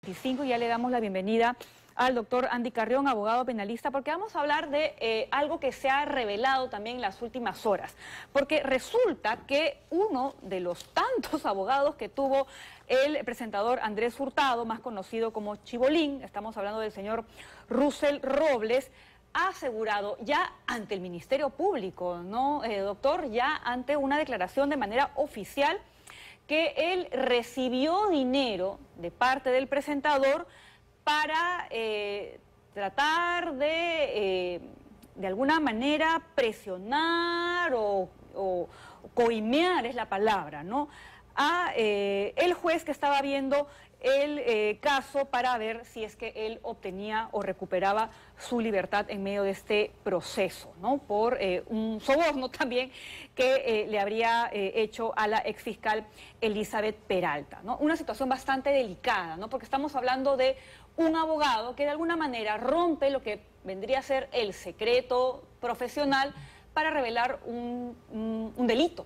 25 y ya le damos la bienvenida al doctor Andy Carrión, abogado penalista, porque vamos a hablar de algo que se ha revelado también en las últimas horas. Porque resulta que uno de los tantos abogados que tuvo el presentador Andrés Hurtado, más conocido como Chibolín, estamos hablando del señor Russell Robles, ha asegurado ya ante el Ministerio Público, ¿no, doctor? Ya ante una declaración de manera oficial que él recibió dinero de parte del presentador para tratar de alguna manera presionar o coimear, es la palabra, ¿no?, a el juez que estaba viendo el caso para ver si es que él obtenía o recuperaba su libertad en medio de este proceso, ¿no?, por un soborno también que le habría hecho a la exfiscal Elizabeth Peralta, ¿no? Una situación bastante delicada, ¿no?, porque estamos hablando de un abogado que de alguna manera rompe lo que vendría a ser el secreto profesional para revelar un delito.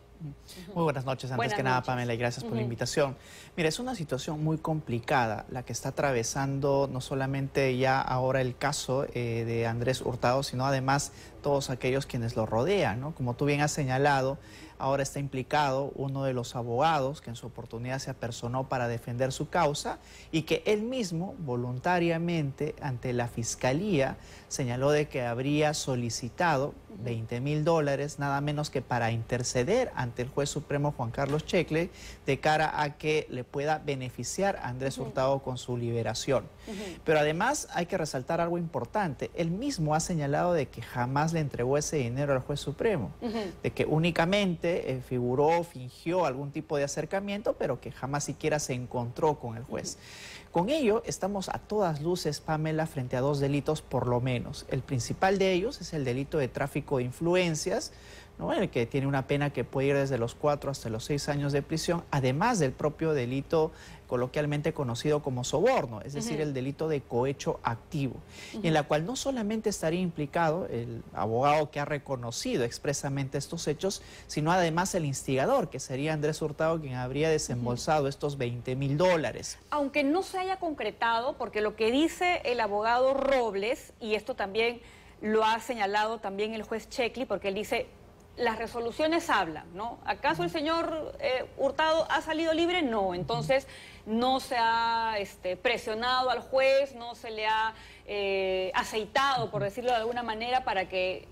Muy buenas noches, antes que nada, Pamela, y gracias por la invitación. Mira, es una situación muy complicada la que está atravesando no solamente ya ahora el caso de Andrés Hurtado, sino además todos aquellos quienes lo rodean, ¿no? Como tú bien has señalado, ahora está implicado uno de los abogados que en su oportunidad se apersonó para defender su causa y que él mismo voluntariamente ante la Fiscalía señaló de que habría solicitado $20,000 nada menos que para interceder ante el juez supremo Juan Carlos Checle de cara a que le pueda beneficiar a Andrés Hurtado con su liberación. Pero además hay que resaltar algo importante. Él mismo ha señalado de que jamás le entregó ese dinero al juez supremo, de que únicamente figuró, fingió algún tipo de acercamiento, pero que jamás siquiera se encontró con el juez. Con ello estamos a todas luces, Pamela, frente a dos delitos por lo menos. El principal de ellos es el delito de tráfico de influencias, ¿no?, el que tiene una pena que puede ir desde los 4 hasta los 6 años de prisión, además del propio delito coloquialmente conocido como soborno, es decir, el delito de cohecho activo, y en la cual no solamente estaría implicado el abogado que ha reconocido expresamente estos hechos, sino además el instigador, que sería Andrés Hurtado, quien habría desembolsado estos $20,000. Aunque no se haya concretado, porque lo que dice el abogado Robles, y esto también lo ha señalado también el juez Checle, porque él dice: las resoluciones hablan, ¿no? ¿Acaso el señor Hurtado ha salido libre? No, entonces no se ha presionado al juez, no se le ha aceitado, por decirlo de alguna manera, para que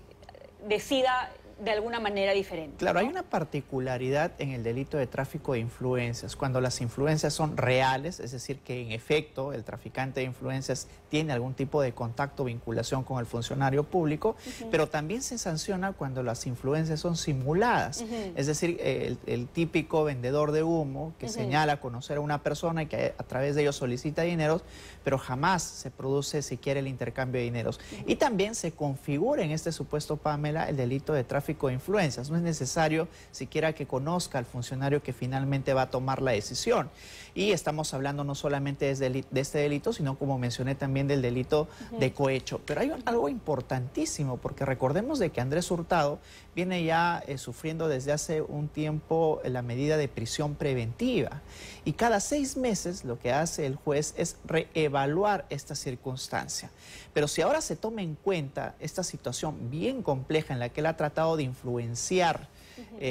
decida de alguna manera diferente. Claro, ¿no? Hay una particularidad en el delito de tráfico de influencias, cuando las influencias son reales, es decir, que en efecto el traficante de influencias tiene algún tipo de contacto o vinculación con el funcionario público, pero también se sanciona cuando las influencias son simuladas, es decir, el típico vendedor de humo que señala conocer a una persona y que a través de ello solicita dineros, pero jamás se produce siquiera el intercambio de dineros. Y también se configura en este supuesto, Pamela, el delito de tráfico de influencias. No es necesario siquiera que conozca al funcionario que finalmente va a tomar la decisión. Y estamos hablando no solamente de este delito, sino, como mencioné, también del delito de cohecho. Pero hay algo importantísimo, porque recordemos de que Andrés Hurtado viene ya sufriendo desde hace un tiempo la medida de prisión preventiva. Y cada 6 meses lo que hace el juez es reevaluar esta circunstancia. Pero si ahora se toma en cuenta esta situación bien compleja en la que él ha tratado de influenciar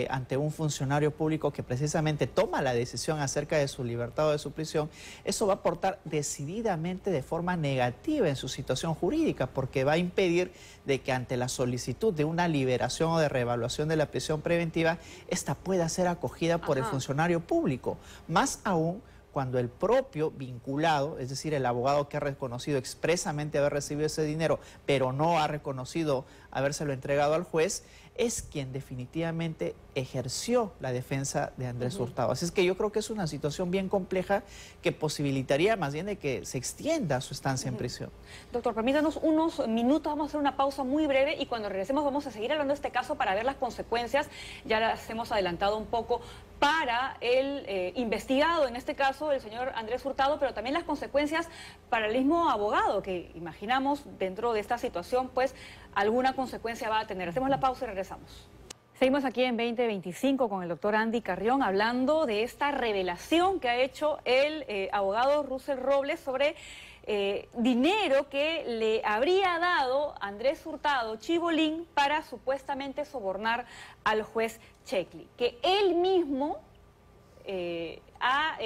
ante un funcionario público que precisamente toma la decisión acerca de su libertad o de su prisión, eso va a aportar decididamente de forma negativa en su situación jurídica, porque va a impedir de que ante la solicitud de una liberación o de reevaluación de la prisión preventiva, esta pueda ser acogida por el funcionario público. Más aún cuando el propio vinculado, es decir, el abogado que ha reconocido expresamente haber recibido ese dinero, pero no ha reconocido habérselo entregado al juez, es quien definitivamente ejerció la defensa de Andrés Hurtado. Así es que yo creo que es una situación bien compleja que posibilitaría más bien de que se extienda su estancia en prisión. Doctor, permítanos unos minutos, vamos a hacer una pausa muy breve y cuando regresemos vamos a seguir hablando de este caso para ver las consecuencias, ya las hemos adelantado un poco, para el investigado, en este caso el señor Andrés Hurtado, pero también las consecuencias para el mismo abogado, que imaginamos dentro de esta situación, pues alguna consecuencia va a tener. Hacemos la pausa y regresamos. Seguimos aquí en 2025 con el doctor Andy Carrión hablando de esta revelación que ha hecho el abogado Russell Robles sobre dinero que le habría dado Andrés Hurtado Chibolín para supuestamente sobornar al juez Checli, que él mismo ha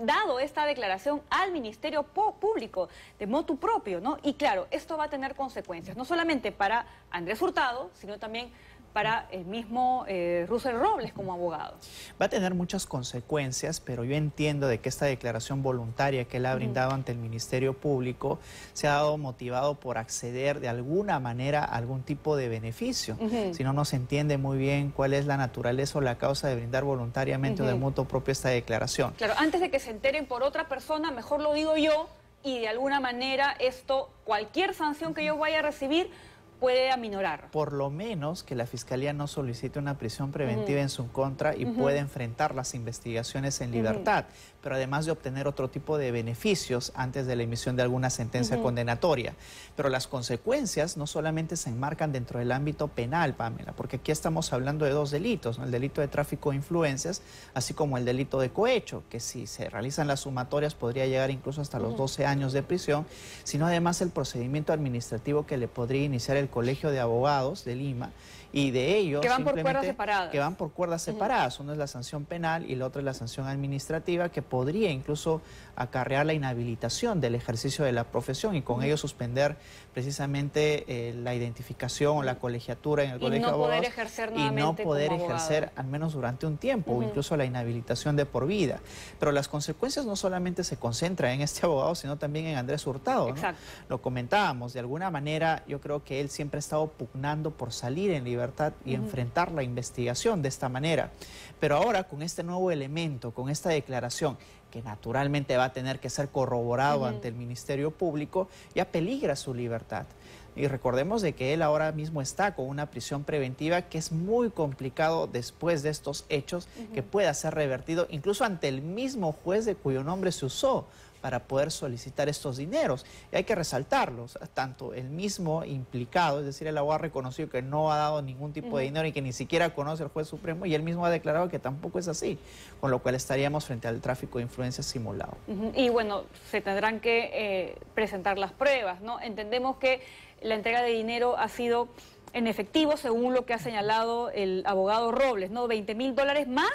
dado esta declaración al Ministerio Público de motu propio, ¿no? Y claro, esto va a tener consecuencias, no solamente para Andrés Hurtado, sino también para el mismo Russell Robles como abogado. Va a tener muchas consecuencias, pero yo entiendo de que esta declaración voluntaria que él ha brindado ante el Ministerio Público se ha dado motivado por acceder de alguna manera a algún tipo de beneficio. Si no, no se entiende muy bien cuál es la naturaleza o la causa de brindar voluntariamente o de motu propio esta declaración. Claro, antes de que se enteren por otra persona, mejor lo digo yo y de alguna manera esto, cualquier sanción que yo vaya a recibir, puede aminorar. Por lo menos que la Fiscalía no solicite una prisión preventiva en su contra y pueda enfrentar las investigaciones en libertad, pero además de obtener otro tipo de beneficios antes de la emisión de alguna sentencia condenatoria. Pero las consecuencias no solamente se enmarcan dentro del ámbito penal, Pamela, porque aquí estamos hablando de dos delitos, ¿no? El delito de tráfico de influencias, así como el delito de cohecho, que si se realizan las sumatorias podría llegar incluso hasta los 12 años de prisión, sino además el procedimiento administrativo que le podría iniciar el Colegio de Abogados de Lima, y de ellos que van por cuerdas separadas. Que van por cuerdas separadas. Uno es la sanción penal y la otra es la sanción administrativa, que podría incluso acarrear la inhabilitación del ejercicio de la profesión y con ello suspender precisamente la identificación o la colegiatura en el Colegio de Abogados y no poder ejercer al menos durante un tiempo o incluso la inhabilitación de por vida. Pero las consecuencias no solamente se concentran en este abogado, sino también en Andrés Hurtado, ¿no? Lo comentábamos, de alguna manera yo creo que él siempre ha estado pugnando por salir en libertad y enfrentar la investigación de esta manera. Pero ahora con este nuevo elemento, con esta declaración, que naturalmente va a tener que ser corroborado ante el Ministerio Público, ya peligra su libertad. Y recordemos de que él ahora mismo está con una prisión preventiva que es muy complicado después de estos hechos que pueda ser revertido incluso ante el mismo juez de cuyo nombre se usó para poder solicitar estos dineros. Y hay que resaltarlos, tanto el mismo implicado, es decir, el abogado ha reconocido que no ha dado ningún tipo de dinero y que ni siquiera conoce al juez supremo, y él mismo ha declarado que tampoco es así, con lo cual estaríamos frente al tráfico de influencias simulado. Y bueno, se tendrán que presentar las pruebas, ¿no? Entendemos que la entrega de dinero ha sido en efectivo, según lo que ha señalado el abogado Robles, ¿no? $20.000 más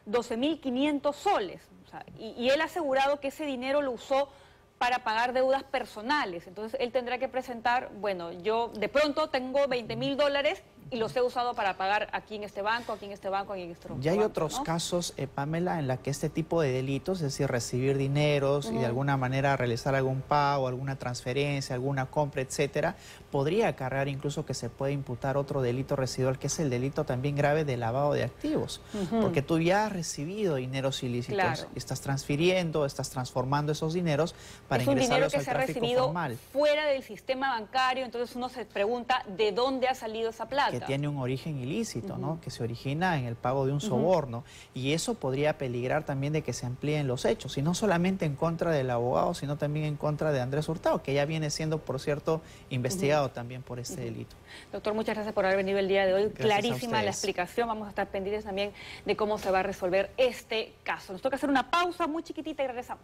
12.500 soles. O sea, y él ha asegurado que ese dinero lo usó para pagar deudas personales. Entonces él tendrá que presentar, bueno, yo de pronto tengo $20.000 y los he usado para pagar aquí en este banco, aquí en este banco, aquí en este banco. Ya hay otros casos, Pamela, en la que este tipo de delitos, es decir, recibir dineros y de alguna manera realizar algún pago, alguna transferencia, alguna compra, etcétera, podría acarrear incluso que se pueda imputar otro delito residual, que es el delito también grave de lavado de activos. Porque tú ya has recibido dineros ilícitos, y estás transfiriendo, estás transformando esos dineros para ingresarlos al tráfico formal. Es un dinero que se ha recibido fuera del sistema bancario, entonces uno se pregunta de dónde ha salido esa plata. Que tiene un origen ilícito, ¿no? Que se origina en el pago de un soborno, y eso podría peligrar también de que se amplíen los hechos, y no solamente en contra del abogado, sino también en contra de Andrés Hurtado, que ya viene siendo, por cierto, investigado también por este delito. Doctor, muchas gracias por haber venido el día de hoy. Clarísima la explicación. Vamos a estar pendientes también de cómo se va a resolver este caso. Nos toca hacer una pausa muy chiquitita y regresamos.